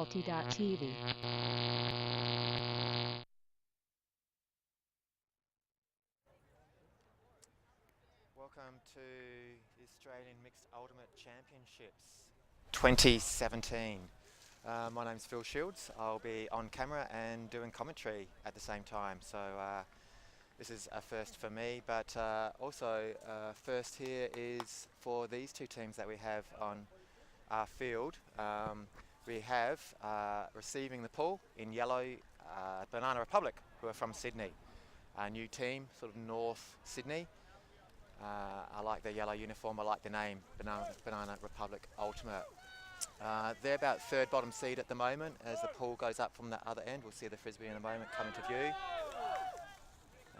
Alti.tv. Welcome to the Australian Mixed Ultimate Championships 2017. My name's Phil Shields. I'll be on camera and doing commentary at the same time. So this is a first for me, but also first here is for these two teams that we have on our field. We have receiving the pool in yellow Banana Republic, who are from Sydney. A new team, sort of North Sydney. I like their yellow uniform, I like the name, Banana Republic Ultimate. They're about third bottom seed at the moment. As the pool goes up from the other end, we'll see the frisbee in a moment come into view.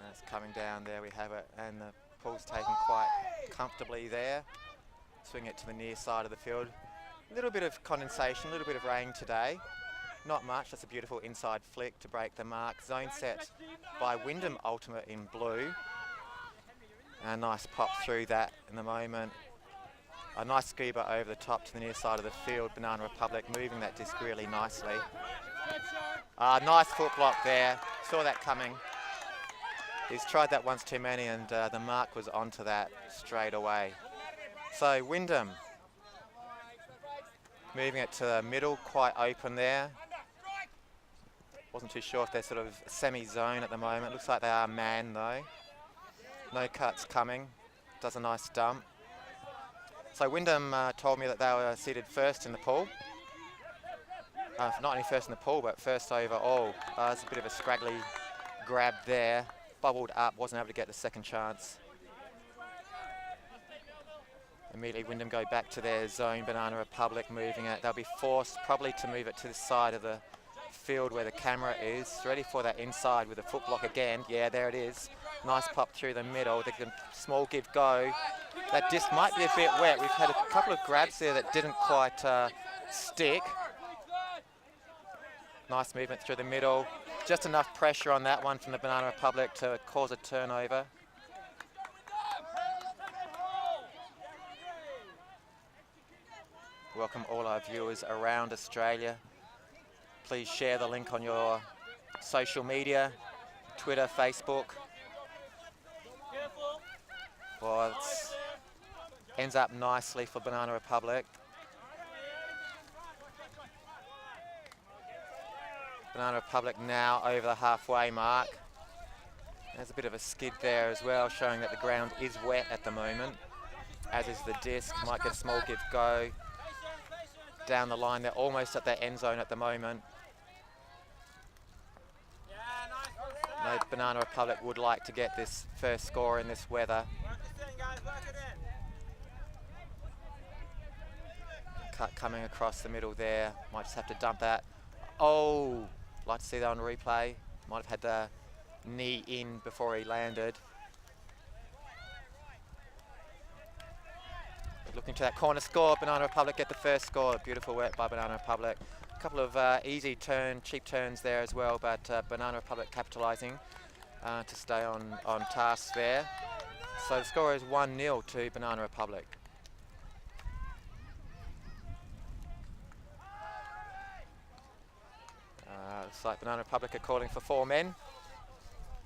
It's coming down, there we have it, and the pool's taken quite comfortably there. Swing it to the near side of the field. A little bit of condensation, a little bit of rain today. Not much, that's a beautiful inside flick to break the mark. Zone set by Wyndham Ultimate in blue. A nice pop through that in the moment. A nice scuba over the top to the near side of the field. Banana Republic moving that disc really nicely. Nice foot block there, saw that coming. He's tried that once too many and the mark was onto that straight away. So Wyndham moving it to the middle, quite open there. Wasn't too sure if they're sort of semi-zone at the moment. Looks like they are man though. No cuts coming, does a nice dump. So Wyndham told me that they were seated first in the pool. Not only first in the pool, but first overall. There's a bit of a scraggly grab there. Bubbled up, wasn't able to get the second chance. Immediately Wyndham go back to their zone, Banana Republic moving it. They'll be forced probably to move it to the side of the field where the camera is. Ready for that inside with a foot block again. Yeah, there it is. Nice pop through the middle. They can small give go. That disc might be a bit wet. We've had a couple of grabs there that didn't quite stick. Nice movement through the middle. Just enough pressure on that one from the Banana Republic to cause a turnover. Welcome all our viewers around Australia. Please share the link on your social media, Twitter, Facebook. Well, it ends up nicely for Banana Republic. Banana Republic now over the halfway mark. There's a bit of a skid there as well, showing that the ground is wet at the moment, as is the disc. Might get a small give go. Down the line, they're almost at their end zone at the moment. No, Banana Republic would like to get this first score in this weather. Cut coming across the middle there. Might just have to dump that. Oh, like to see that on replay. Might have had the knee in before he landed. Looking to that corner score, Banana Republic get the first score. Beautiful work by Banana Republic. A couple of easy cheap turns there as well, but Banana Republic capitalising to stay on task there. So the score is 1-0 to Banana Republic. Looks like Banana Republic are calling for 4 men.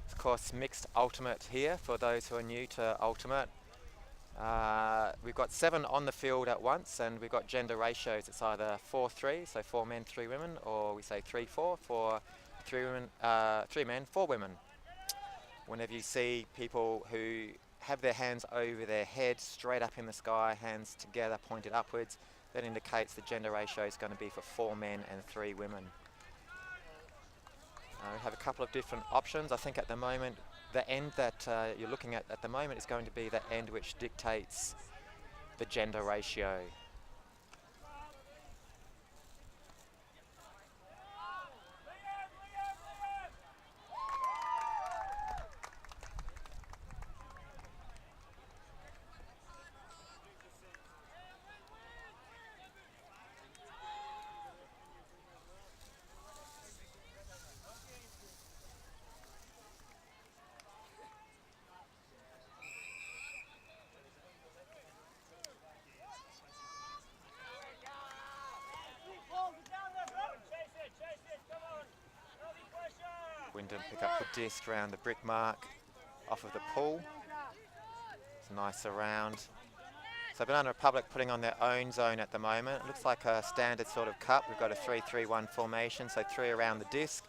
Of course, mixed ultimate here for those who are new to ultimate. We've got 7 on the field at once, and we've got gender ratios. It's either 4-3, so 4 men, 3 women, or we say 3-4 for 3 men, 4 women. Whenever you see people who have their hands over their head, straight up in the sky, hands together, pointed upwards, that indicates the gender ratio is going to be for 4 men and 3 women. we have a couple of different options. I think at the moment, the end that you're looking at the moment is going to be the end which dictates the gender ratio. Wyndham pick up the disc around the brick mark off of the pool. It's nice around. So Banana Republic putting on their own zone at the moment. It looks like a standard sort of cup. We've got a 3-3-1 formation, so 3 around the disc,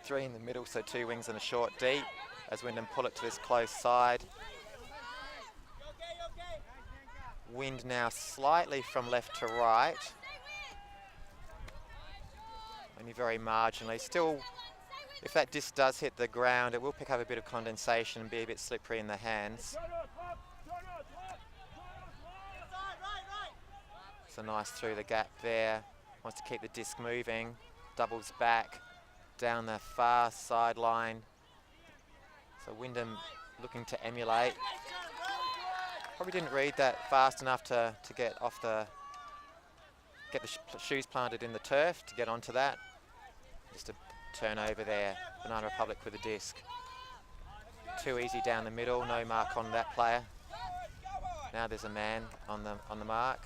3 in the middle, so 2 wings and a short deep as Wyndham pull it to this close side. Wind now slightly from left to right. Only very marginally. Still, if that disc does hit the ground, it will pick up a bit of condensation and be a bit slippery in the hands. So nice through the gap there. Wants to keep the disc moving. Doubles back down the far sideline. So Wyndham looking to emulate. Probably didn't read that fast enough to get off the shoes planted in the turf to get onto that. Just a turn over there. Banana Republic with a disc. Too easy down the middle. No mark on that player. Now there's a man on the mark.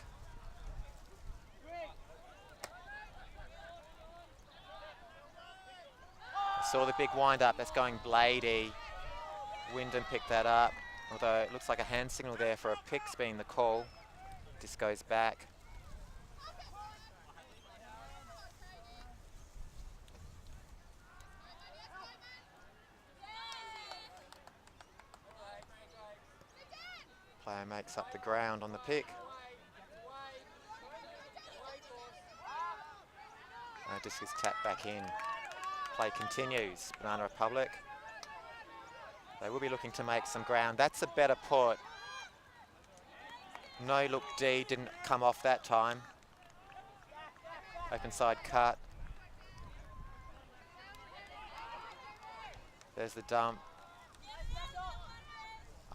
Saw the big wind up. That's going bladey. Wyndham picked that up. Although it looks like a hand signal there for a pick's being the call. Disc goes back. Player makes up the ground on the pick. Disc is tapped back in. Play continues. Banana Republic. They will be looking to make some ground. That's a better put. No look D didn't come off that time. Open side cut. There's the dump.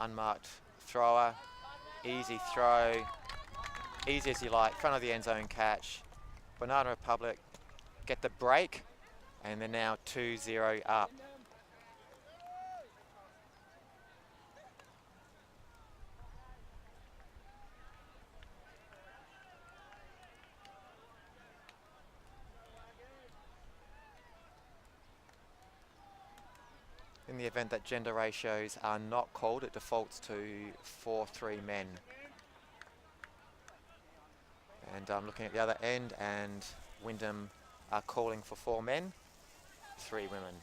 Unmarked thrower. Easy throw. Easy as you like. Front of the end zone catch. Banana Republic get the break. And they're now 2-0 up. In the event that gender ratios are not called, it defaults to 4-3 men. And I'm looking at the other end, and Wyndham are calling for 4 men. 3 women.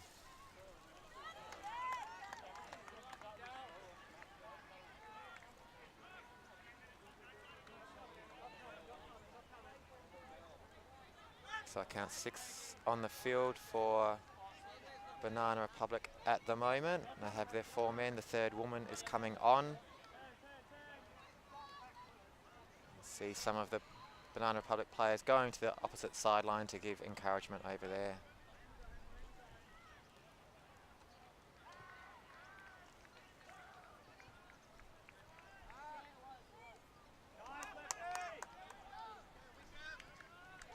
So I count 6 on the field for Banana Republic at the moment. They have their 4 men. The 3rd woman is coming on. See some of the Banana Republic players going to the opposite sideline to give encouragement over there.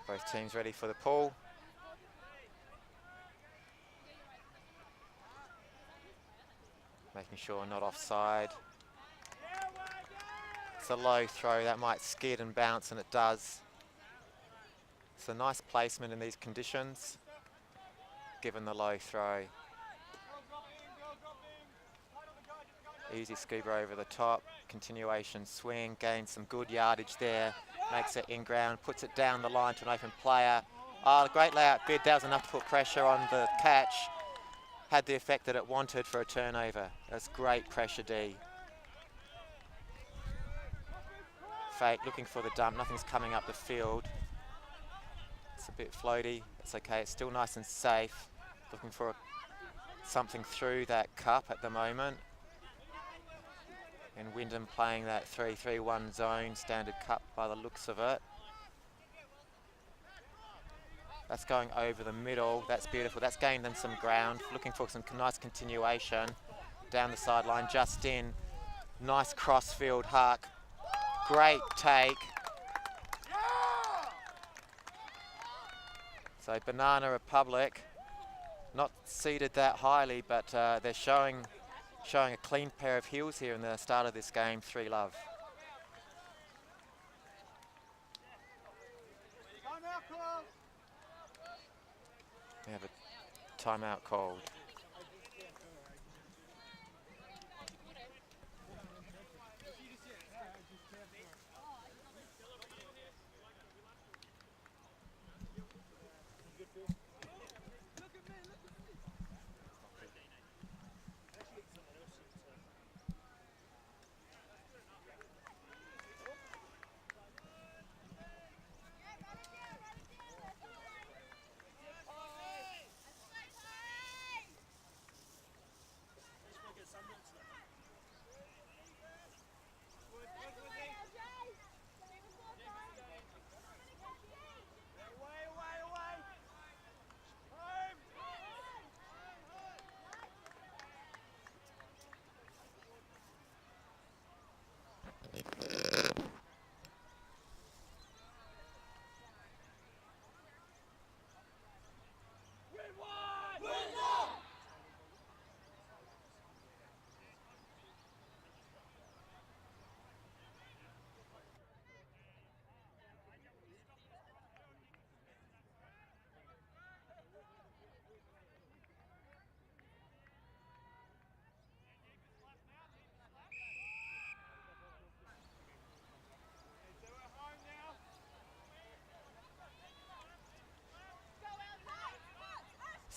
Both teams ready for the pull. Making sure not offside. It's a low throw, that might skid and bounce, and it does. It's a nice placement in these conditions, given the low throw. Easy scuba over the top, continuation swing, gains some good yardage there, makes it in ground, puts it down the line to an open player. Oh, great layout bid, that was enough to put pressure on the catch. Had the effect that it wanted for a turnover. That's great pressure D. Fake, looking for the dump, nothing's coming up the field. It's a bit floaty, it's okay, it's still nice and safe. looking for something through that cup at the moment. And Wyndham playing that 3-3-1 zone standard cup by the looks of it. That's going over the middle. That's beautiful. That's gained them some ground. Looking for some nice continuation down the sideline. Just in. Nice crossfield huck. Great take. So Banana Republic, not seeded that highly, but they're showing a clean pair of heels here in the start of this game. 3-love. We have a timeout called.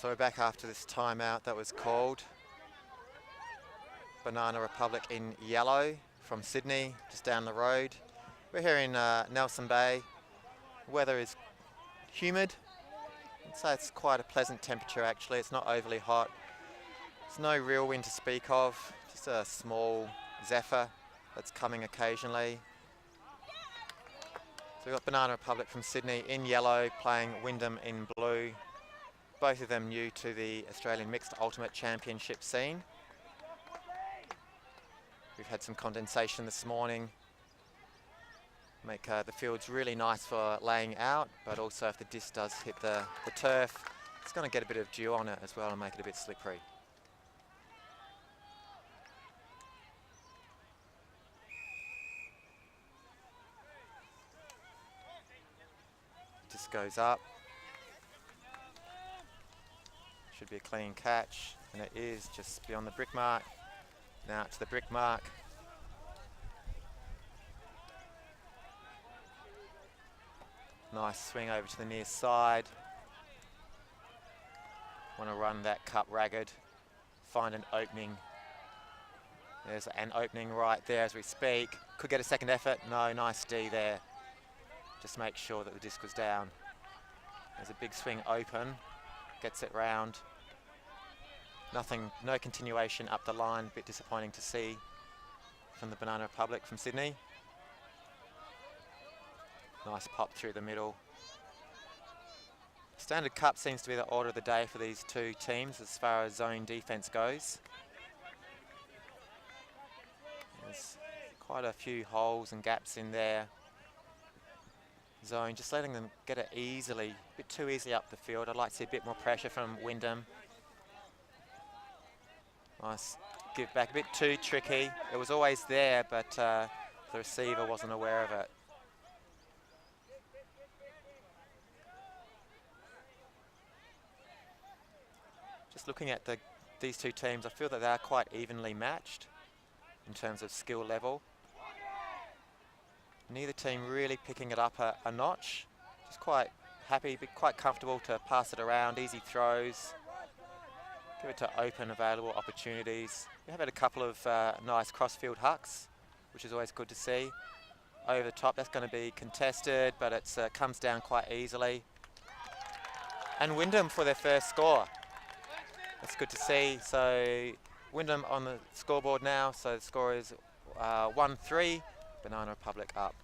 So we're back after this timeout that was called. Banana Republic in yellow from Sydney, just down the road. We're here in Nelson Bay. Weather is humid. I'd say it's quite a pleasant temperature actually. It's not overly hot. There's no real wind to speak of, just a small zephyr that's coming occasionally. So we've got Banana Republic from Sydney in yellow playing Wyndham in blue. Both of them new to the Australian Mixed Ultimate Championship scene. We've had some condensation this morning. Make the fields really nice for laying out, but also if the disc does hit the turf, it's going to get a bit of dew on it as well and make it a bit slippery. Disc goes up. Should be a clean catch, and it is just beyond the brick mark. Now to the brick mark. Nice swing over to the near side. Want to run that cup ragged, find an opening. There's an opening right there as we speak. Could get a second effort. No, nice D there. Just make sure that the disc was down. There's a big swing open. Gets it round. Nothing, no continuation up the line. A bit disappointing to see from the Banana Republic from Sydney. Nice pop through the middle. Standard Cup seems to be the order of the day for these two teams as far as zone defence goes. There's quite a few holes and gaps in there. Zone, just letting them get it easily, a bit too easily up the field. I'd like to see a bit more pressure from Wyndham. Nice give back, a bit too tricky. It was always there, but the receiver wasn't aware of it. Just looking at these two teams, I feel that they are quite evenly matched in terms of skill level. Neither team really picking it up a notch. Just quite happy, but quite comfortable to pass it around, easy throws. Give it to open available opportunities. We have had a couple of nice crossfield hucks, which is always good to see. Over the top, that's going to be contested, but it comes down quite easily. And Wyndham for their first score. That's good to see. So Wyndham on the scoreboard now. So the score is 1-3. Banana Republic up.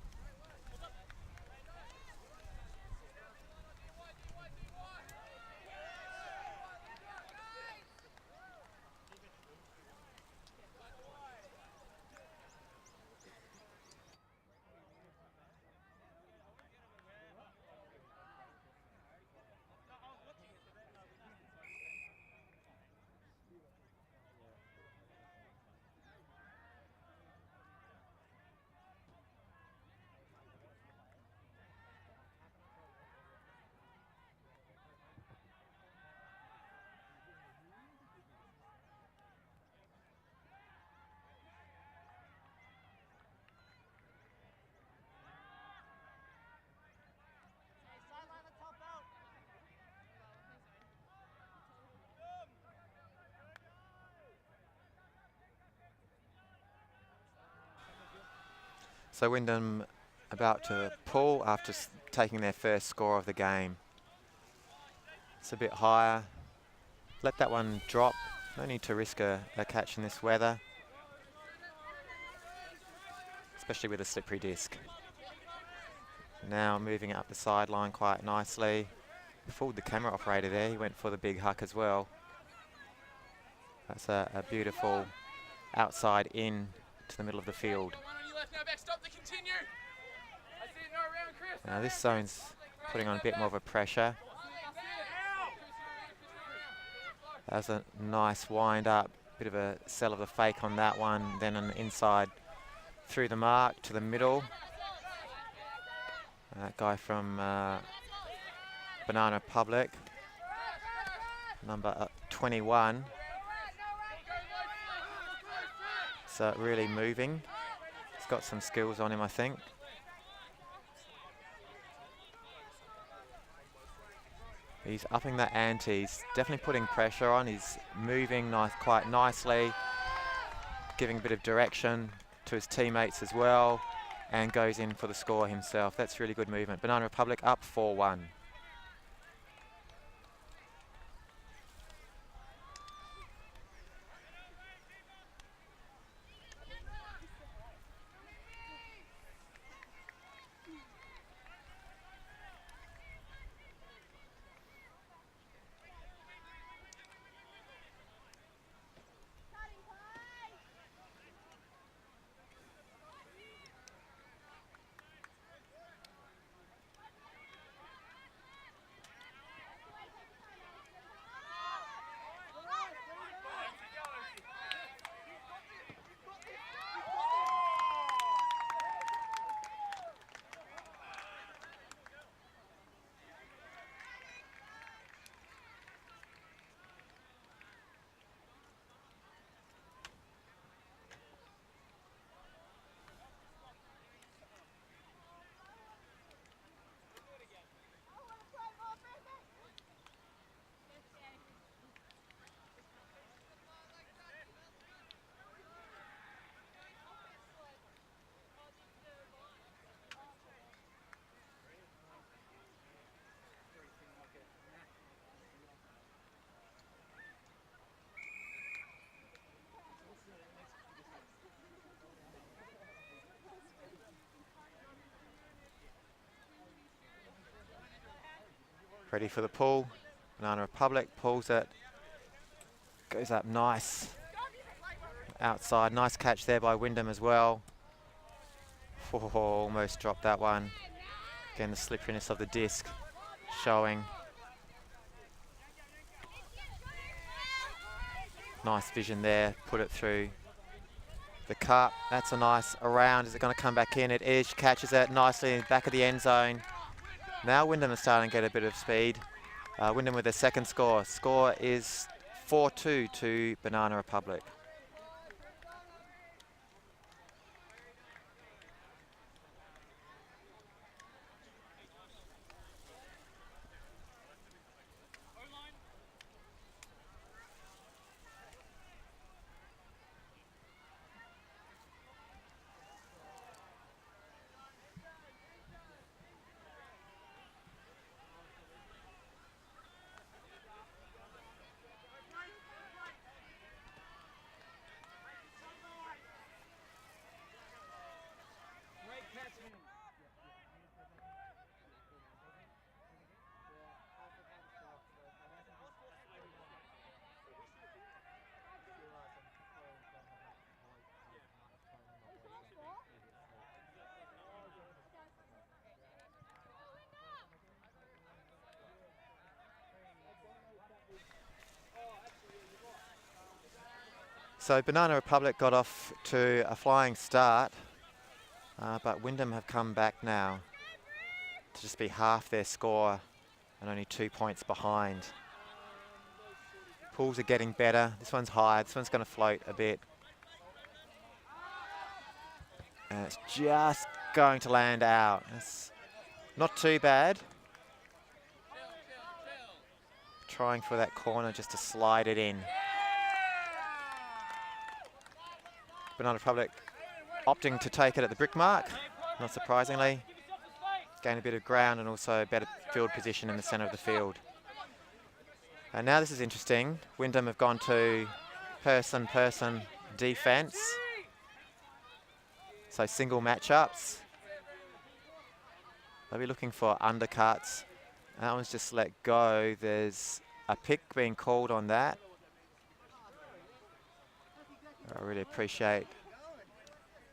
So Wyndham about to pull after taking their first score of the game. It's a bit higher. Let that one drop. No need to risk a catch in this weather, especially with a slippery disc. Now moving up the sideline quite nicely. Fooled the camera operator there. He went for the big huck as well. That's a beautiful outside in to the middle of the field. Now this zone's putting on a bit more of a pressure. That's a nice wind up, bit of a sell of the fake on that one, then an inside through the mark to the middle. That guy from Banana Republic, number 21. So really moving. He's got some skills on him, I think. He's upping the ante. He's definitely putting pressure on. He's moving quite nicely, giving a bit of direction to his teammates as well, and goes in for the score himself. That's really good movement. Banana Republic up 4-1. Ready for the pull. Banana Republic pulls it. Goes up nice. Outside. Nice catch there by Wyndham as well. Oh, almost dropped that one. Again, the slipperiness of the disc showing. Nice vision there. Put it through the cup. That's a nice around. Is it going to come back in? It is. Catches it nicely in the back of the end zone. Now Wyndham is starting to get a bit of speed. Wyndham with their second score. Score is 4-2 to Banana Republic. So Banana Republic got off to a flying start, but Wyndham have come back now to just be half their score and only 2 points behind. Pools are getting better. This one's high. This one's going to float a bit. And it's just going to land out. It's not too bad. Trying for that corner just to slide it in. Banana Republic opting to take it at the brick mark, not surprisingly. Gain a bit of ground and also better field position in the centre of the field. And now this is interesting. Wyndham have gone to person-person defence. So single matchups. They'll be looking for undercuts. That one's just let go. There's a pick being called on that. I really appreciate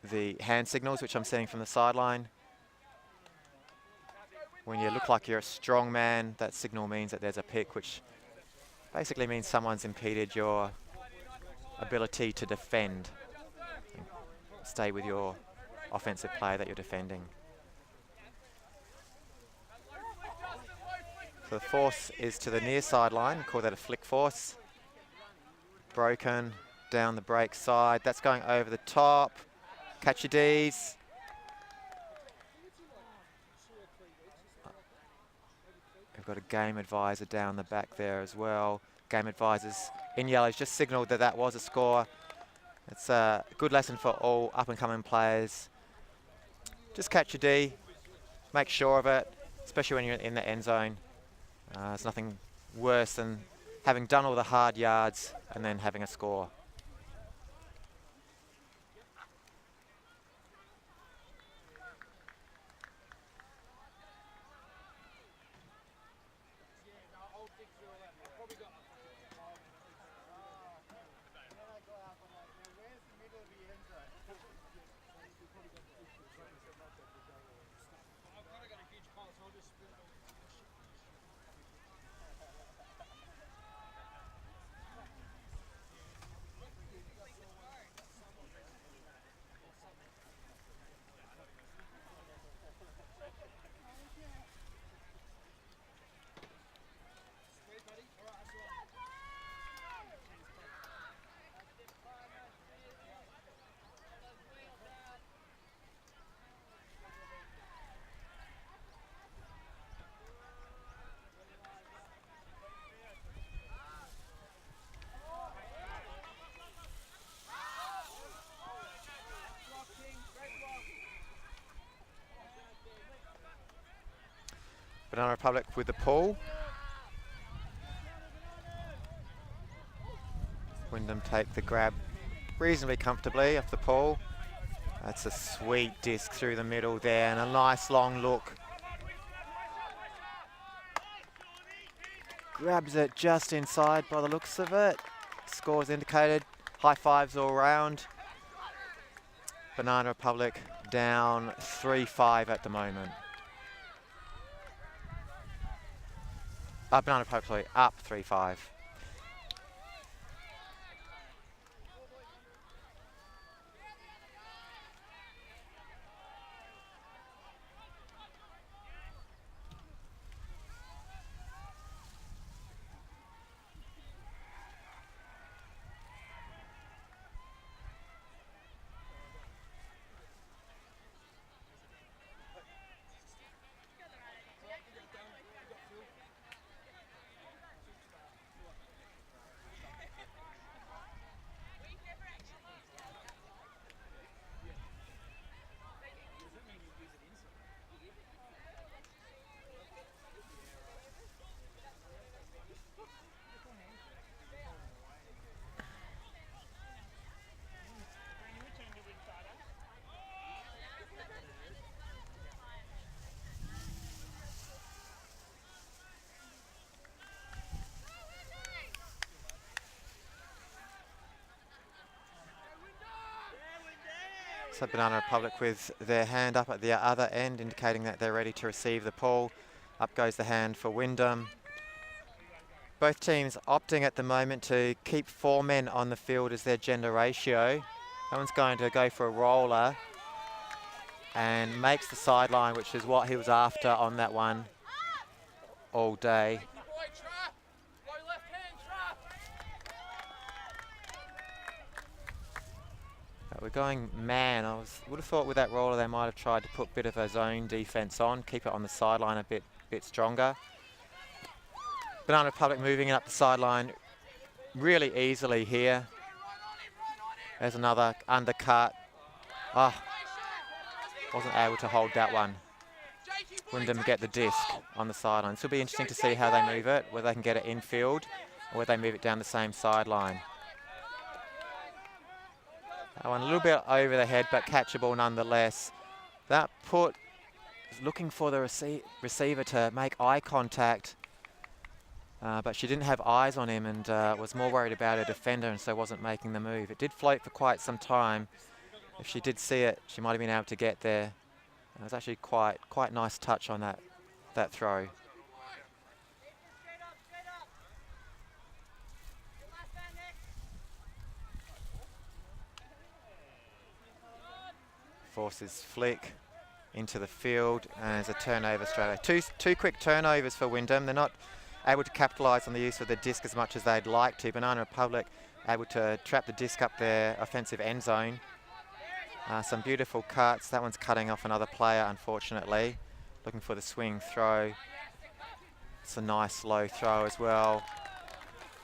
the hand signals, which I'm seeing from the sideline. When you look like you're a strong man, that signal means that there's a pick, which basically means someone's impeded your ability to defend. Stay with your offensive player that you're defending. So the force is to the near sideline, call that a flick force. Broken, down the break side, that's going over the top. Catch your D's. We've got a game advisor down the back there as well. Game advisors in yellows just signalled that that was a score. It's a good lesson for all up-and-coming players. Just catch your D, make sure of it, especially when you're in the end zone. There's nothing worse than having done all the hard yards and then having a score. Banana Republic with the pull. Wyndham take the grab reasonably comfortably off the pull. That's a sweet disc through the middle there and a nice long look. Grabs it just inside by the looks of it. Scores indicated. High fives all round. Banana Republic down 3-5 at the moment. Banana Republic, sorry, up 3-5. So Banana Republic with their hand up at the other end, indicating that they're ready to receive the pull. Up goes the hand for Wyndham. Both teams opting at the moment to keep 4 men on the field as their gender ratio. That one's going to go for a roller and makes the sideline, which is what he was after on that one all day. We're going man. Would have thought with that roller they might have tried to put a bit of a zone defense on, keep it on the sideline a bit stronger. Banana Republic moving it up the sideline really easily here. There's another undercut. Oh, wasn't able to hold that one. Wyndham get the disc on the sideline. This will be interesting to see how they move it, whether they can get it infield or whether they move it down the same sideline. That one a little bit over the head, but catchable nonetheless. That put, looking for the receiver to make eye contact, but she didn't have eyes on him and was more worried about her defender, and so wasn't making the move. It did float for quite some time. If she did see it, she might have been able to get there. It was actually quite nice touch on that throw. Forces flick into the field, and there's a turnover straight away. Two quick turnovers for Wyndham. They're not able to capitalise on the use of the disc as much as they'd like to. Banana Republic able to trap the disc up their offensive end zone. Some beautiful cuts. That one's cutting off another player, unfortunately. Looking for the swing throw. It's a nice low throw as well.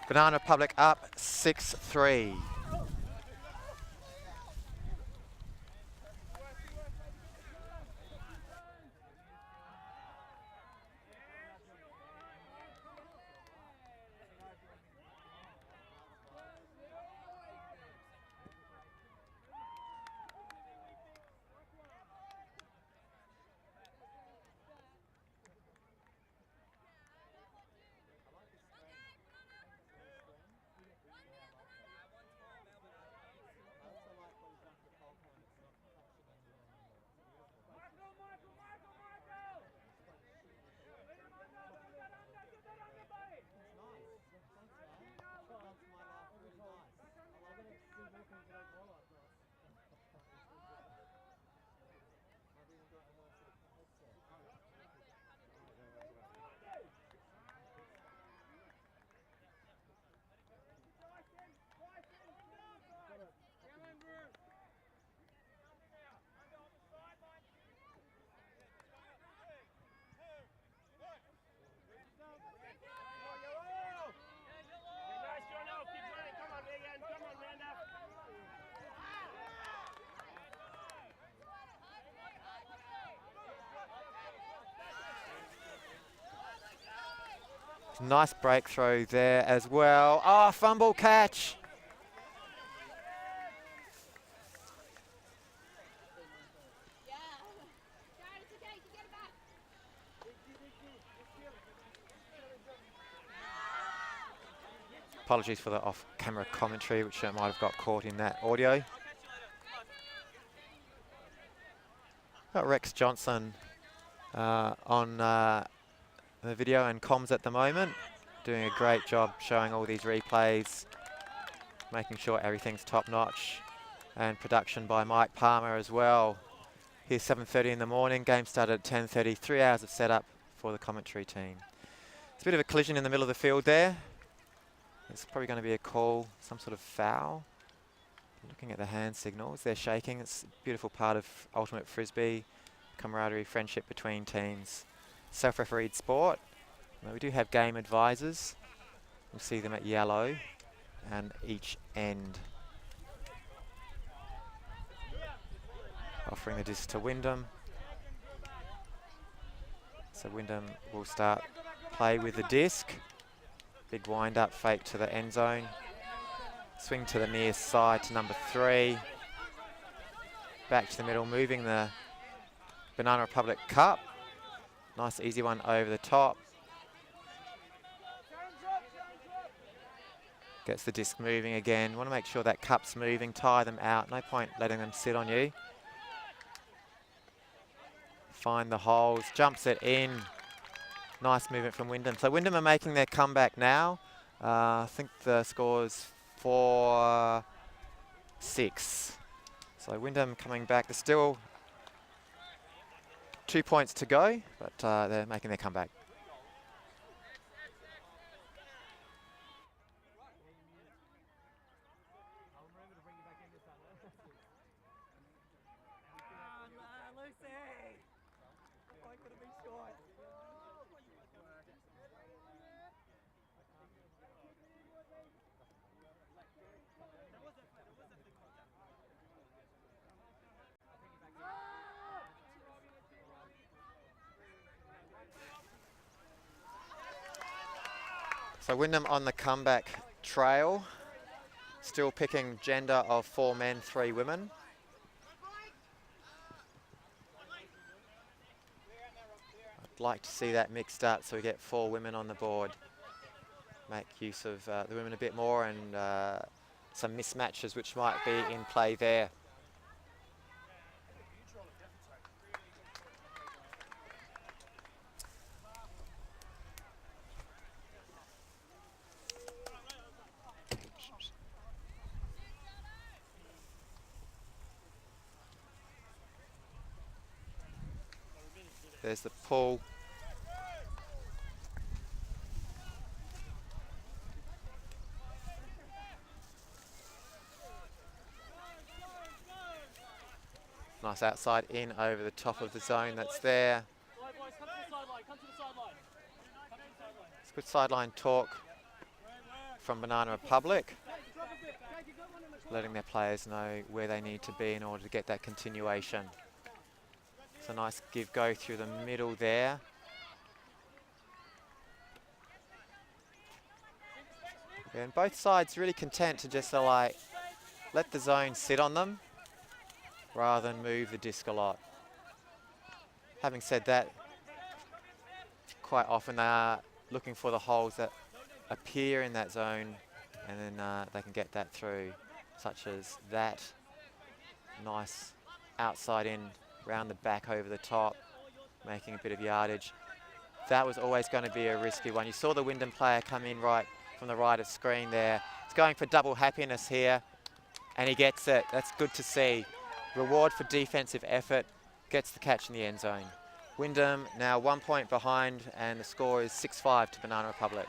Banana Republic up 6-3. Nice breakthrough there as well. Oh, fumble catch. Apologies for the off-camera commentary, which might have got caught in that audio. Got Rex Johnson on the video and comms at the moment, doing a great job showing all these replays, making sure everything's top-notch, and production by Mike Palmer as well. Here's 7:30 in the morning, game started at 10:30, 3 hours of setup for the commentary team. It's a bit of a collision in the middle of the field there. It's probably going to be a call, some sort of foul. Looking at the hand signals, they're shaking. It's a beautiful part of ultimate frisbee, camaraderie, friendship between teams. Self-refereed sport. Now we do have game advisors. We'll see them at yellow and each end. Offering the disc to Wyndham. So Wyndham will start play with the disc. Big wind-up fake to the end zone. Swing to the near side to number 3. Back to the middle, moving the Banana Republic cup. Nice easy one over the top. Gets the disc moving again. Want to make sure that cup's moving, tie them out. No point letting them sit on you. Find the holes, jumps it in. Nice movement from Wyndham. So Wyndham are making their comeback now. I think the score's 4-6. So Wyndham coming back. There's still 2 points to go, but they're making their comeback. So Wyndham on the comeback trail, still picking gender of 4 men, 3 women. I'd like to see that mixed up so we get 4 women on the board. Make use of the women a bit more and some mismatches which might be in play there. There's the pull. Nice outside in over the top of the zone that's there. It's good sideline talk from Banana Republic, letting their players know where they need to be in order to get that continuation. It's a nice give-go through the middle there. Yeah, and both sides really content to just let the zone sit on them rather than move the disc a lot. Having said that, quite often they are looking for the holes that appear in that zone, and then they can get that through, such as that. Nice outside in, round the back over the top, making a bit of yardage. That was always going to be a risky one. You saw the Wyndham player come in right from the right of screen there. He's going for double happiness here, and he gets it. That's good to see. Reward for defensive effort, gets the catch in the end zone. Wyndham now 1 point behind, and the score is 6-5 to Banana Republic.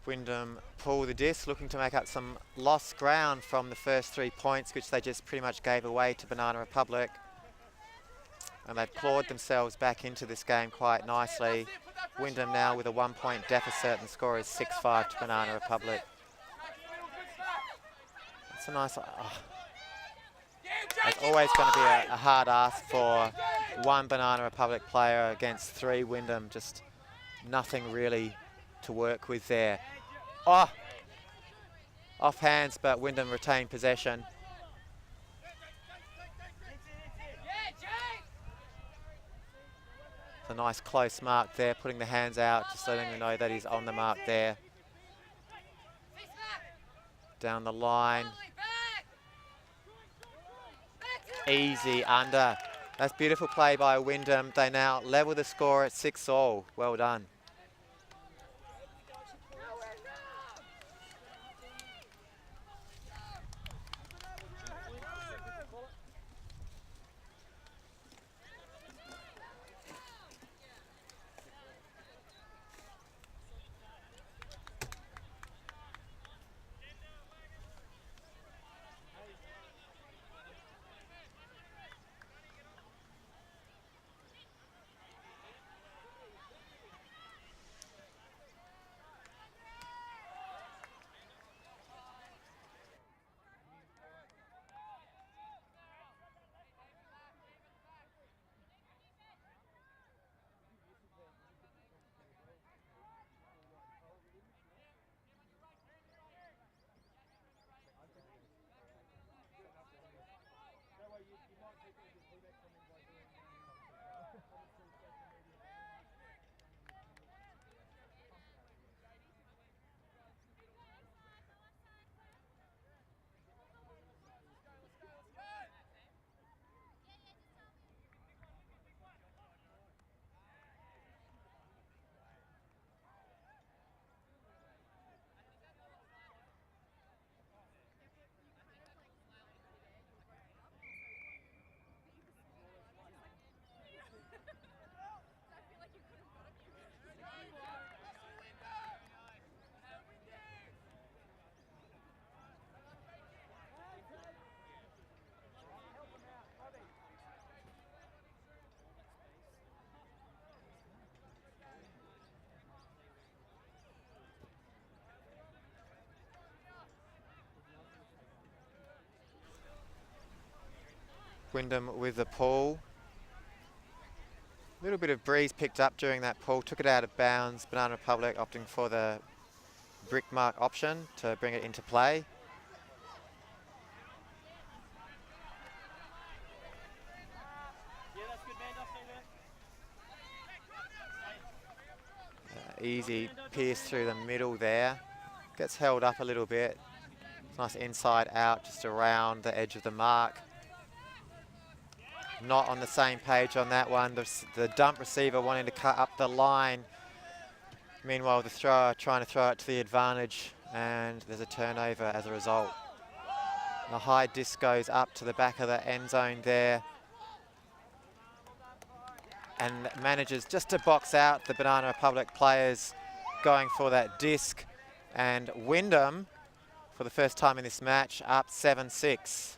Wyndham pull the disc, looking to make up some lost ground from the first 3 points, which they just pretty much gave away to Banana Republic. And they've clawed themselves back into this game quite nicely. Wyndham now with a 1 point deficit, and the score is 6-5 to Banana Republic. That's a nice... It's always going to be a hard ask for 1 Banana Republic player against 3 Wyndham. Just nothing really to work with there. Oh! Off hands, but Wyndham retained possession. It's a nice close mark there, putting the hands out, just letting them know that he's on the mark there. Down the line. Easy under. That's beautiful play by Wyndham. They now level the score at 6-all. Well done. Wyndham with the pull. A little bit of breeze picked up during that pull, took it out of bounds. Banana Republic opting for the brick mark option to bring it into play. Easy pierce through the middle there. Gets held up a little bit. Nice inside out, just around the edge of the mark. Not on the same page on that one. The dump receiver wanting to cut up the line. Meanwhile, the thrower trying to throw it to the advantage, and there's a turnover as a result. The high disc goes up to the back of the end zone there, and manages just to box out the Banana Republic players going for that disc. And Wyndham, for the first time in this match, up 7-6.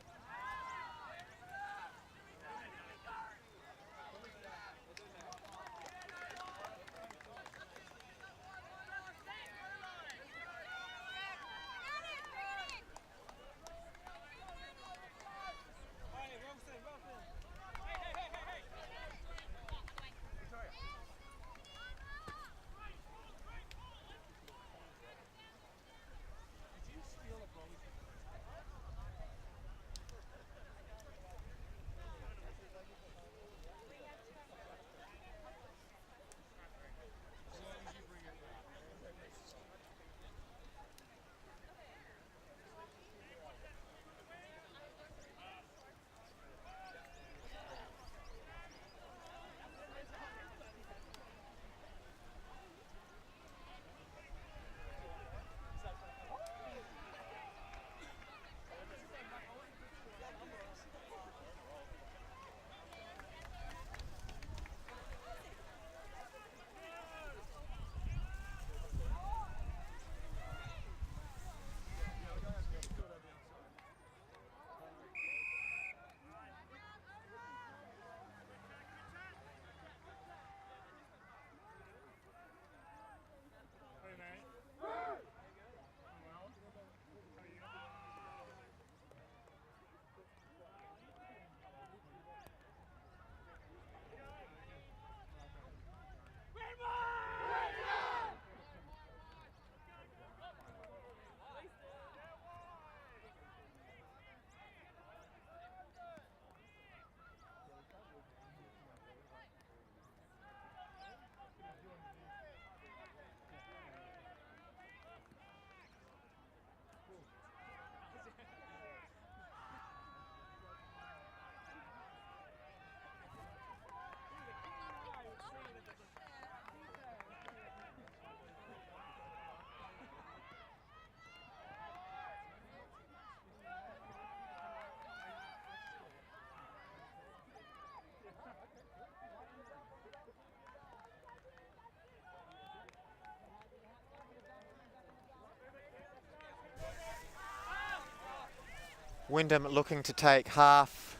Wyndham looking to take half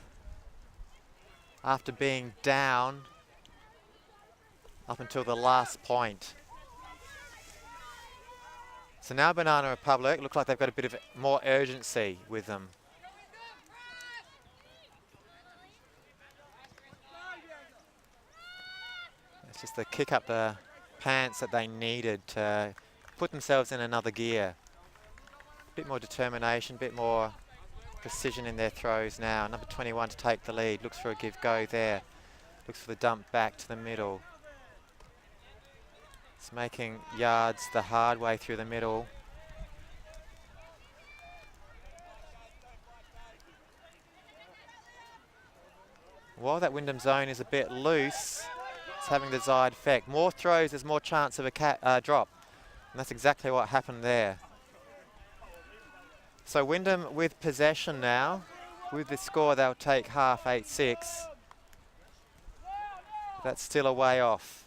after being down up until the last point. So now Banana Republic look like they've got a bit of more urgency with them. It's just the kick up the pants that they needed to put themselves in another gear. A bit more determination, a bit more precision in their throws now. Number 21 to take the lead. Looks for a give-go there. Looks for the dump back to the middle. It's making yards the hard way through the middle. While that Wyndham zone is a bit loose, it's having the desired effect. More throws, there's more chance of a drop. And that's exactly what happened there. So Wyndham with possession now. With the score, they'll take half 8-6. That's still a way off.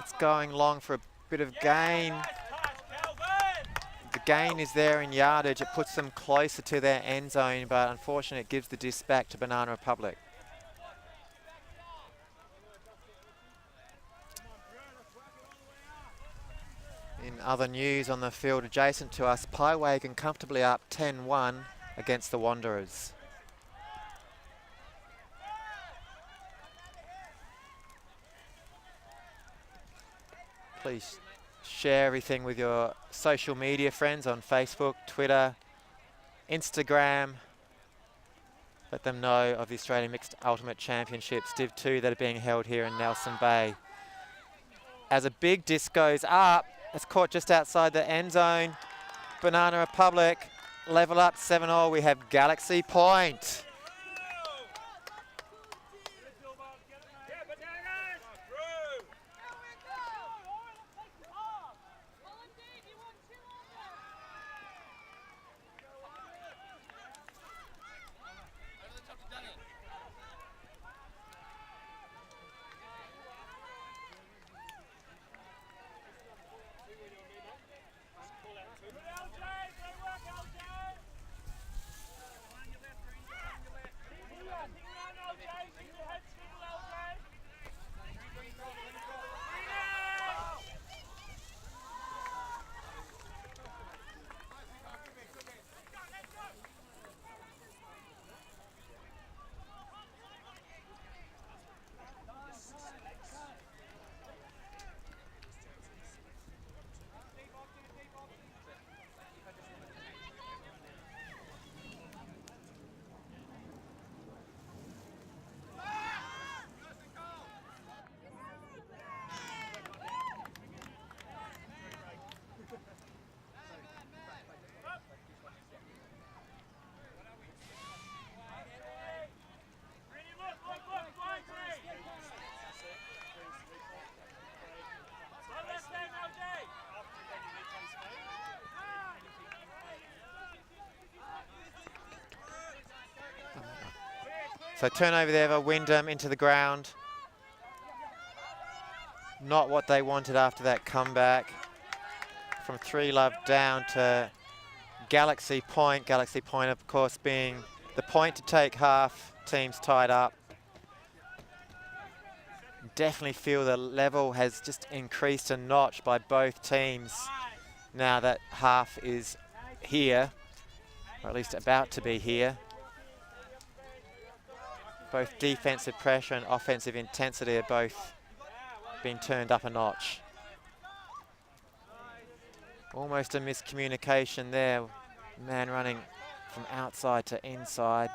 It's going long for a bit of gain. The gain is there in yardage. It puts them closer to their end zone, but unfortunately it gives the disc back to Banana Republic. In other news on the field adjacent to us, Piewagon comfortably up 10-1 against the Wanderers. Please share everything with your social media friends on Facebook, Twitter, Instagram. Let them know of the Australian Mixed Ultimate Championships Div 2 that are being held here in Nelson Bay. As a big disc goes up, it's caught just outside the end zone. Banana Republic level up 7-all. We have Galaxy Point. So turnover there for Wyndham into the ground. Not what they wanted after that comeback. From 3-love down to Galaxy Point. Galaxy Point, of course, being the point to take half. Teams tied up. Definitely feel the level has just increased a notch by both teams now that half is here, or at least about to be here. Both defensive pressure and offensive intensity are both being turned up a notch. Almost a miscommunication there. Man running from outside to inside.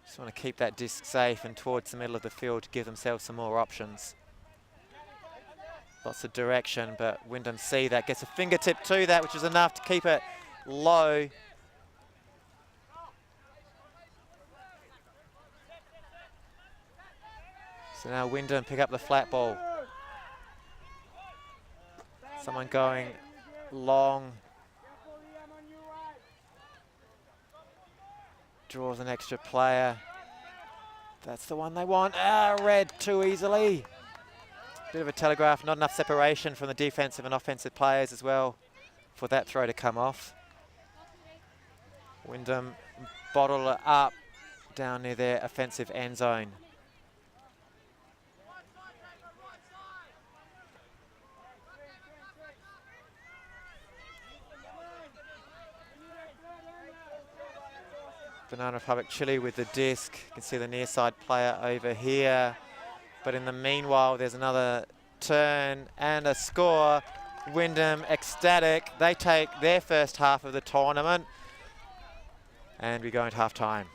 Just want to keep that disc safe and towards the middle of the field to give themselves some more options. Lots of direction, but Wyndham see that, gets a fingertip to that, which is enough to keep it low. So now Wyndham pick up the flat ball. Someone going long. draws an extra player. That's the one they want. Ah, red too easily. Bit of a telegraph, not enough separation from the defensive and offensive players as well for that throw to come off. Wyndham bottle it up down near their offensive end zone. Banana Republic Chile with the disc. You can see the near side player over here. But in the meanwhile, there's another turn and a score. Wyndham ecstatic. They take their first half of the tournament. And we go into half time.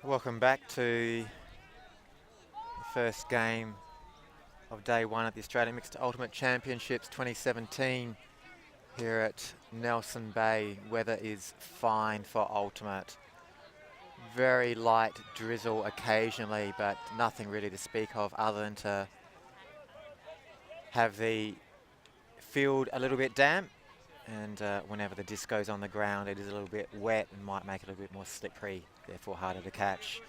Welcome back to the first game of day one at the Australian Mixed Ultimate Championships 2017 here at Nelson Bay. Weather is fine for ultimate. Very light drizzle occasionally, but nothing really to speak of other than to have the field a little bit damp, and whenever the disc goes on the ground it is a little bit wet and might make it a little bit more slippery, therefore harder to catch.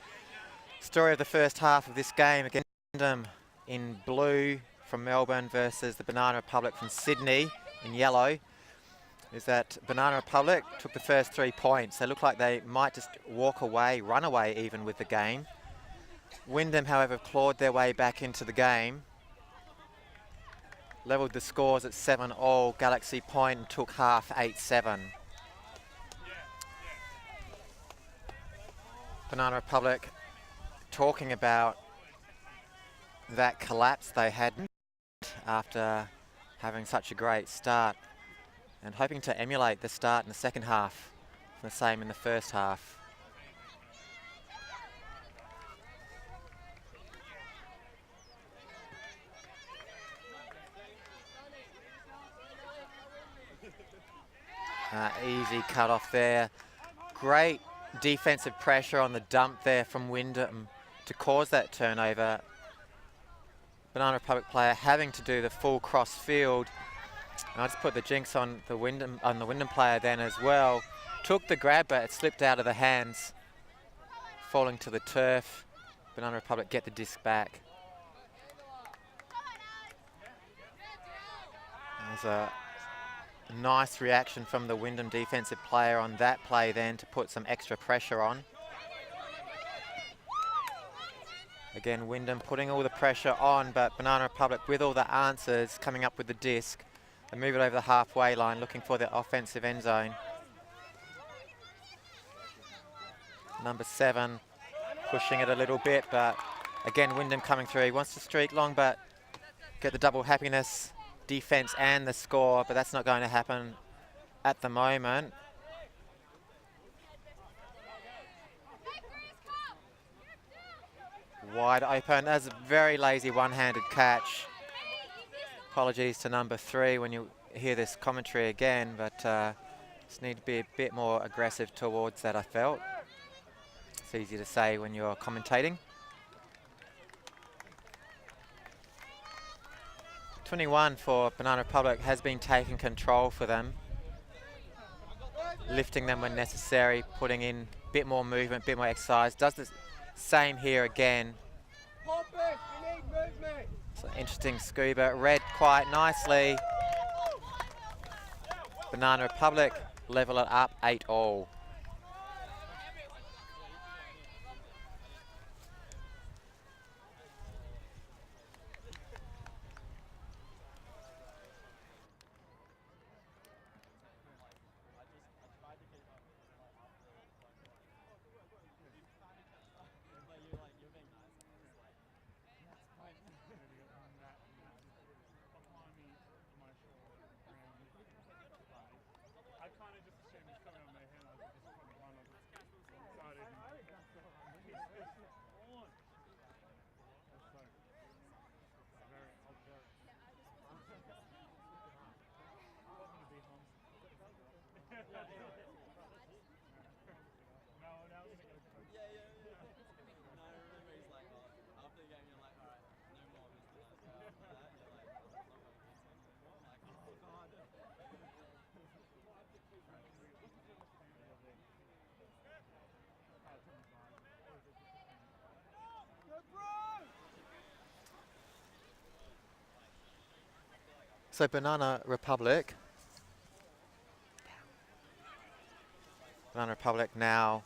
Story of the first half of this game against Wyndham in blue from Melbourne versus the Banana Republic from Sydney in yellow is that Banana Republic took the first 3 points. They look like they might just walk away, run away even with the game. Wyndham, however, clawed their way back into the game, levelled the scores at 7-all, Galaxy point, and took half 8-7. Banana Republic talking about that collapse they had after having such a great start and hoping to emulate the start in the second half, the same in the first half. Easy cut off there. Great defensive pressure on the dump there from Wyndham to cause that turnover. Banana Republic player having to do the full cross field. And I just put the jinx on the Wyndham player then as well. Took the grab, but it slipped out of the hands, falling to the turf. Banana Republic get the disc back. There's a nice reaction from the Wyndham defensive player on that play then to put some extra pressure on. Again, Wyndham putting all the pressure on, but Banana Republic with all the answers coming up with the disc. They move it over the halfway line, looking for the offensive end zone. Number 7 pushing it a little bit, but again, Wyndham coming through. He wants to streak long, but get the double happiness, defense and the score, but that's not going to happen at the moment. Wide open. That's a very lazy one-handed catch. Apologies to number 3 when you hear this commentary again, but just need to be a bit more aggressive towards that, I felt. It's easy to say when you're commentating. 21 for Banana Republic has been taking control for them, lifting them when necessary, putting in a bit more movement, a bit more exercise. Does the same here again. So interesting scuba, read quite nicely. Banana Republic level it up 8-all. So Banana Republic now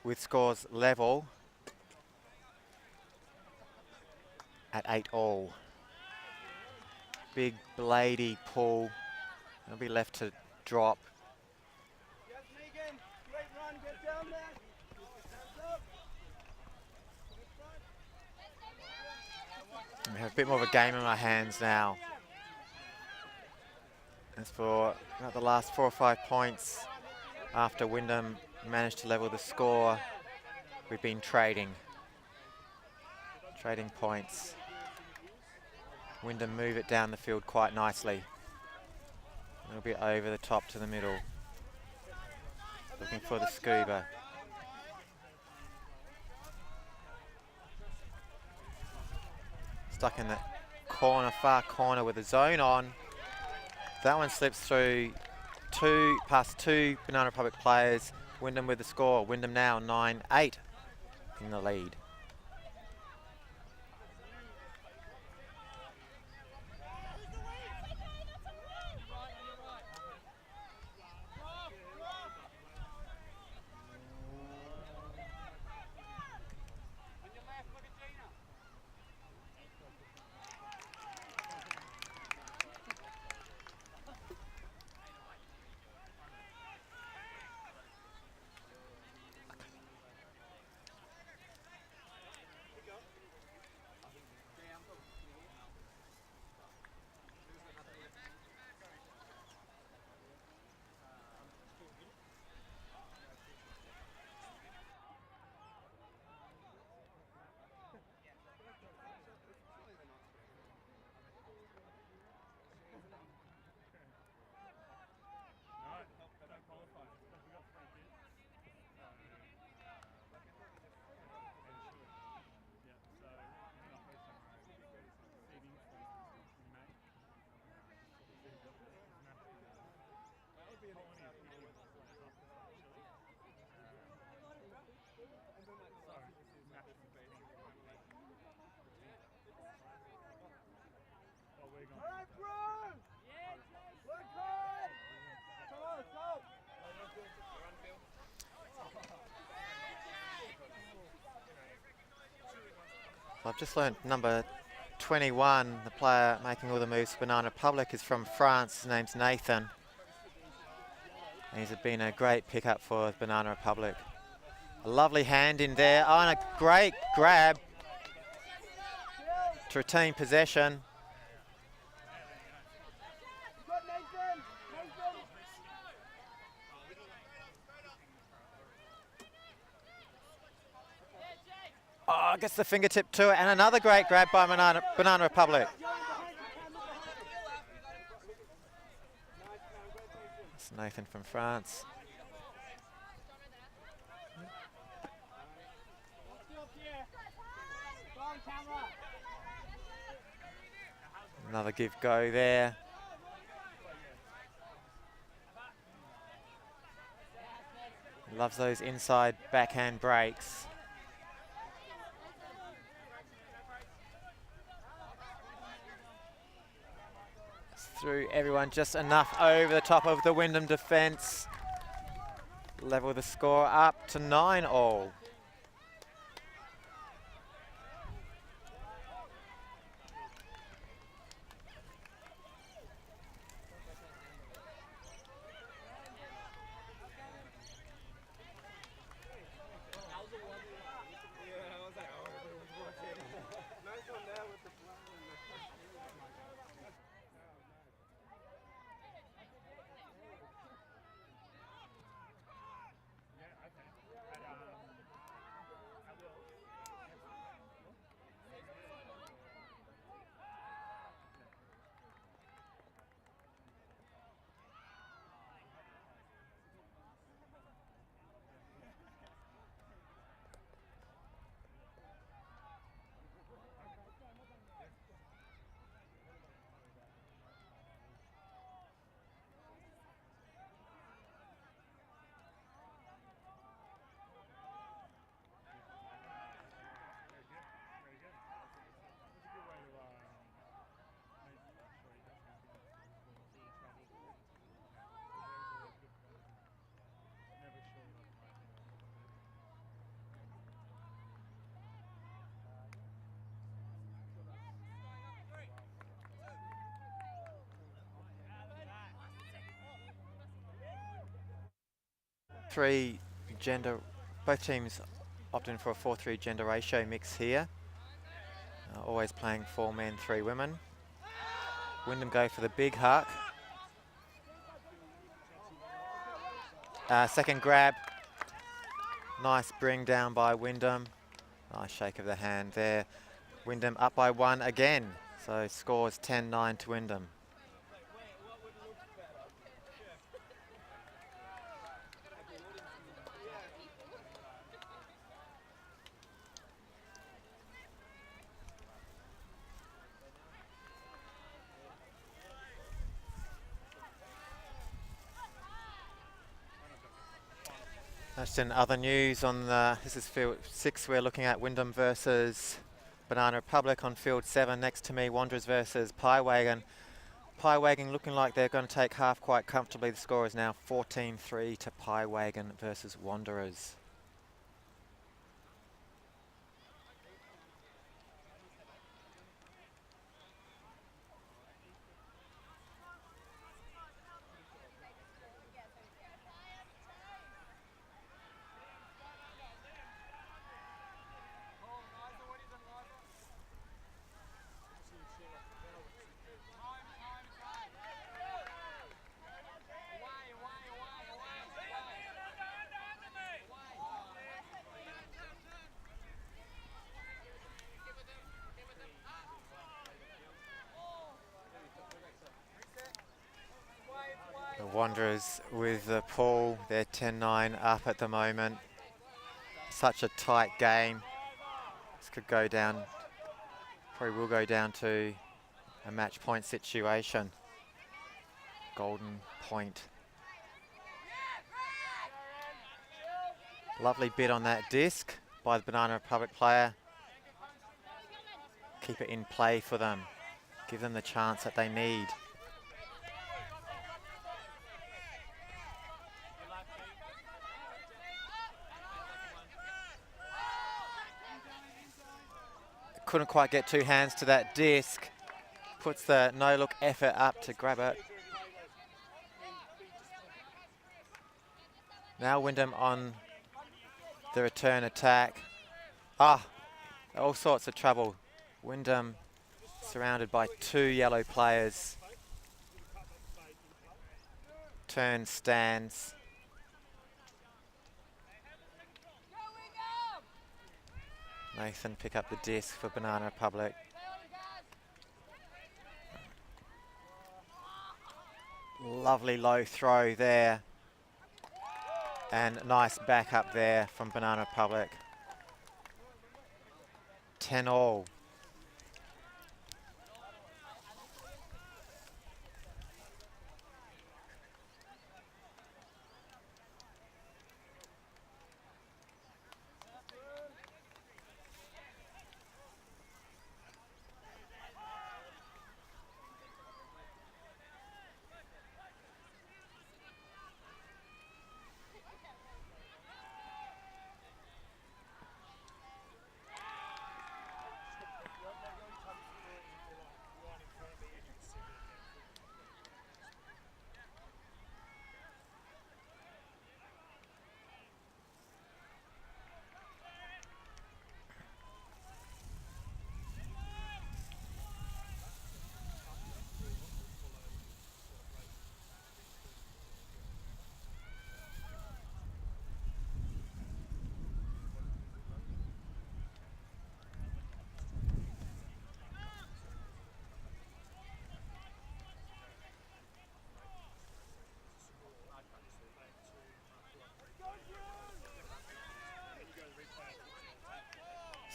with scores level at 8-all. Big bladey pull. It'll be left to drop. We have a bit more of a game in our hands now. As for about the last 4 or 5 points after Wyndham managed to level the score, we've been trading points. Wyndham move it down the field quite nicely. A little bit over the top to the middle. Looking for the scuba. Stuck in the corner, far corner with the zone on. That one slips through past two Banana Republic players. Wyndham with the score. Wyndham now 9-8 in the lead. I've just learned number 21, the player making all the moves for Banana Republic, is from France. His name's Nathan. And he's been a great pickup for Banana Republic. A lovely hand in there. Oh, and a great grab to retain possession. Oh, gets the fingertip to it, and another great grab by Banana Republic. It's Nathan from France. Another give go there. Loves those inside backhand breaks. Through everyone, just enough over the top of the Wyndham defence. Level the score up to 9-all. Both teams opting for a 4-3 gender ratio mix here. Always playing 4 men, 3 women. Wyndham go for the big huck. Second grab. Nice bring down by Wyndham. Nice shake of the hand there. Wyndham up by 1 again. So scores 10-9 to Wyndham. Just in other news on this is field 6, we're looking at Wyndham versus Banana Republic. On field 7 next to me, Wanderers versus Pie Wagon. Pie Wagon looking like they're going to take half quite comfortably. The score is now 14-3 to Pie Wagon versus Wanderers. The Wanderers with the pull, they're 10-9 up at the moment. Such a tight game. This could go down, probably will go down to a match point situation. Golden point. Lovely bit on that disc by the Banana Republic player. Keep it in play for them. Give them the chance that they need. Couldn't quite get 2 hands to that disc. Puts the no-look effort up to grab it. Now Wyndham on the return attack. All sorts of trouble. Wyndham surrounded by 2 yellow players. Turn stands. Nathan pick up the disc for Banana Republic. Lovely low throw there. And nice back up there from Banana Republic. 10-all.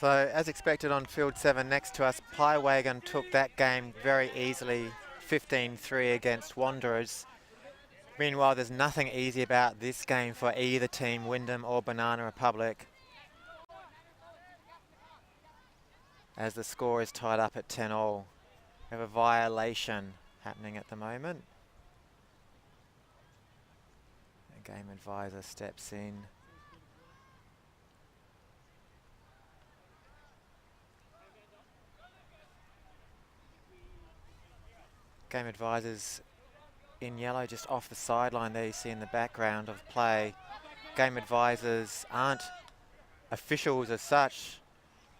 So as expected on field 7 next to us, Pie Wagon took that game very easily, 15-3 against Wanderers. Meanwhile, there's nothing easy about this game for either team, Wyndham or Banana Republic, as the score is tied up at 10-all. We have a violation happening at the moment. The game advisor steps in. Game advisors in yellow just off the sideline there you see in the background of play. Game advisors aren't officials as such.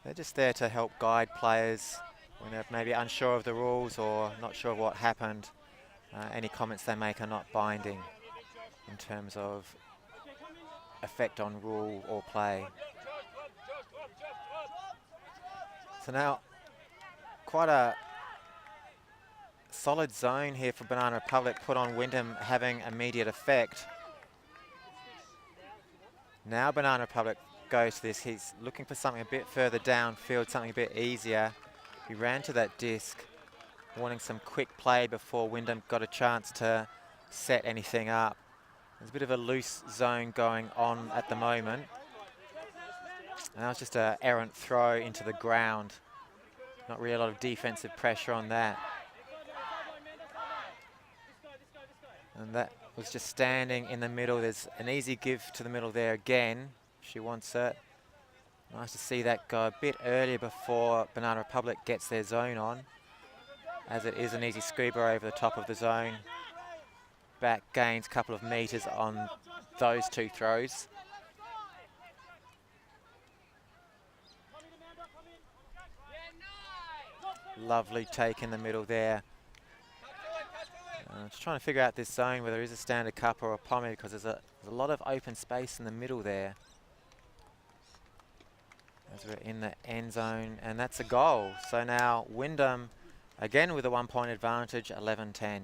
They're just there to help guide players when they're maybe unsure of the rules or not sure of what happened. Any comments they make are not binding in terms of effect on rule or play. So now, quite a solid zone here for Banana Republic put on Wyndham, having immediate effect. Now Banana Republic goes to this. He's looking for something a bit further downfield, something a bit easier. He ran to that disc, wanting some quick play before Wyndham got a chance to set anything up. There's a bit of a loose zone going on at the moment. And that was just an errant throw into the ground. Not really a lot of defensive pressure on that. And that was just standing in the middle. There's an easy give to the middle there again. She wants it. Nice to see that go a bit earlier before Banana Republic gets their zone on, as it is an easy scuba over the top of the zone. Back gains a couple of meters on those two throws. Lovely take in the middle there. Just trying to figure out this zone, whether there is a standard cup or a pommy, because there's a lot of open space in the middle there. As we're in the end zone, and that's a goal. So now Wyndham, again with a 1 point advantage, 11-10.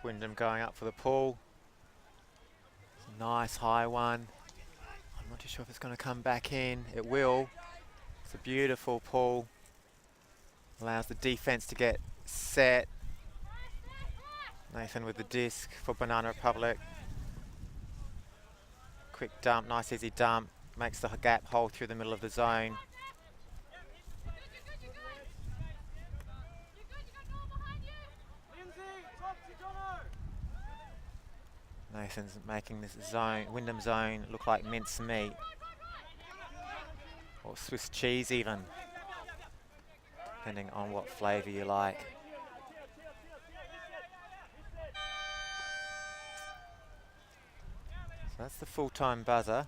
Wyndham going up for the pull. It's a nice high one. I'm not too sure if it's going to come back in. It will. It's a beautiful pull. Allows the defense to get set. Nathan with the disc for Banana Republic. Quick dump, nice easy dump. Makes the gap hole through the middle of the zone. Nathan's making this zone, Wyndham zone, look like mince meat. Or Swiss cheese even, depending on what flavour you like. So that's the full-time buzzer.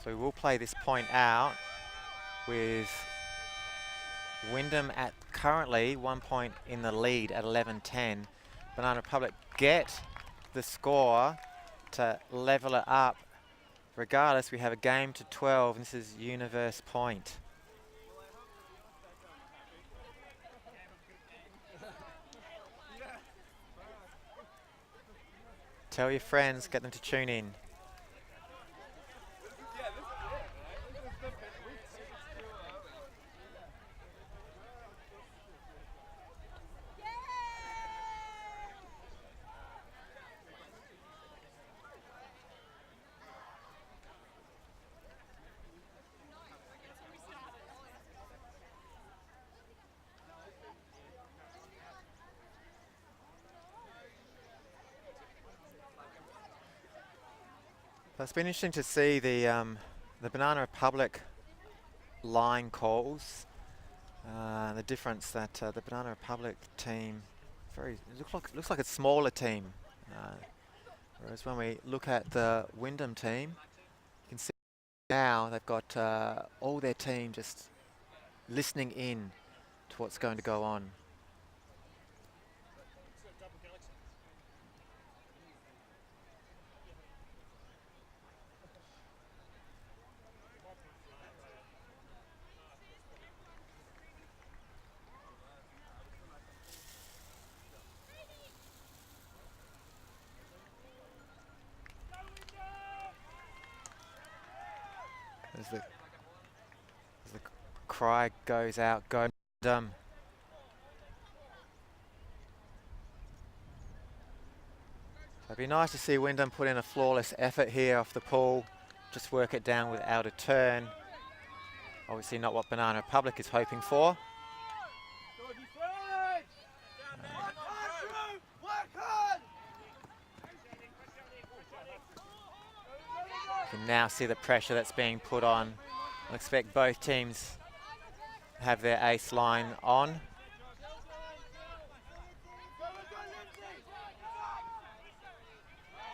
So we will play this point out with Wyndham at currently 1 point in the lead at 11-10. Banana Republic get the score to level it up. Regardless, we have a game to 12, and this is universe point. Tell your friends, get them to tune in. It's been interesting to see the Banana Republic line calls. The difference that the Banana Republic team looks like a smaller team, whereas when we look at the Wyndham team, you can see now they've got all their team just listening in to what's going to go on. as the cry goes out, go Wyndham. It'd be nice to see Wyndham put in a flawless effort here off the pool, just work it down without a turn. Obviously not what Banana Republic is hoping for. You can now see the pressure that's being put on. I expect both teams have their ace line on.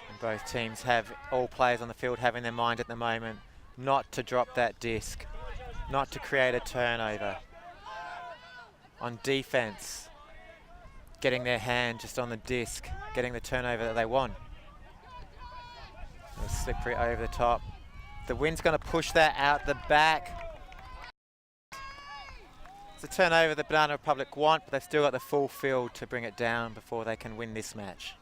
And both teams have, all players on the field have in their mind at the moment not to drop that disc, not to create a turnover. On defense, getting their hand just on the disc, getting the turnover that they want. Slippery over the top. The wind's going to push that out the back. It's a turnover that Banana Republic want, but they've still got the full field to bring it down before they can win this match.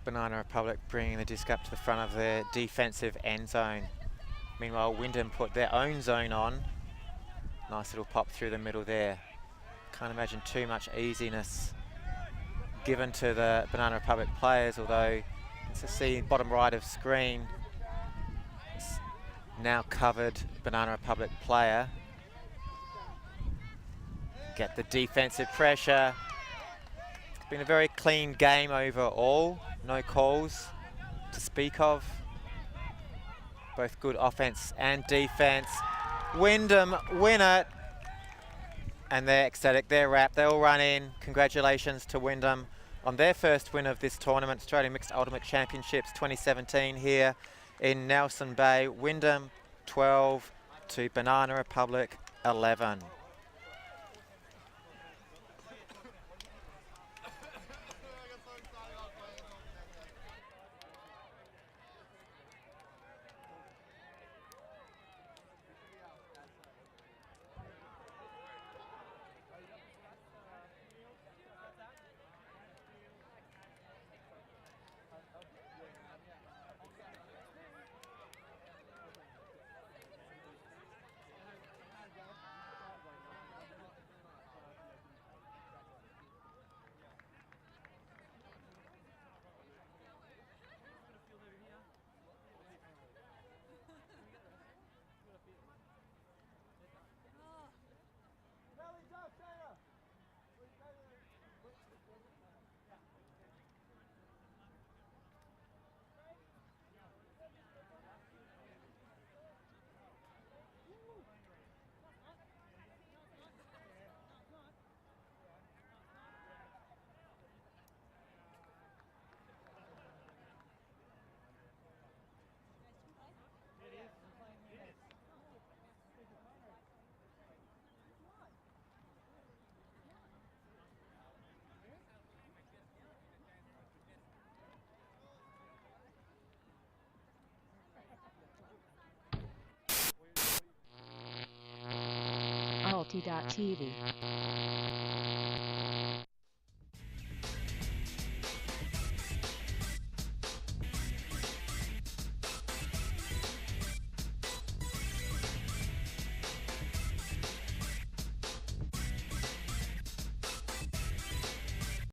Banana Republic bringing the disc up to the front of their defensive end zone. Meanwhile, Wyndham put their own zone on. Nice little pop through the middle there. Can't imagine too much easiness given to the Banana Republic players, although let's see bottom right of screen. It's now covered Banana Republic player. Get the defensive pressure. It's been a very clean game overall. No calls to speak of. Both good offense and defense. Wyndham win it. And they're ecstatic, they're wrapped, they all run in. Congratulations to Wyndham on their first win of this tournament, Australian Mixed Ultimate Championships 2017 here in Nelson Bay. Wyndham 12 to Banana Republic 11. Alti.tv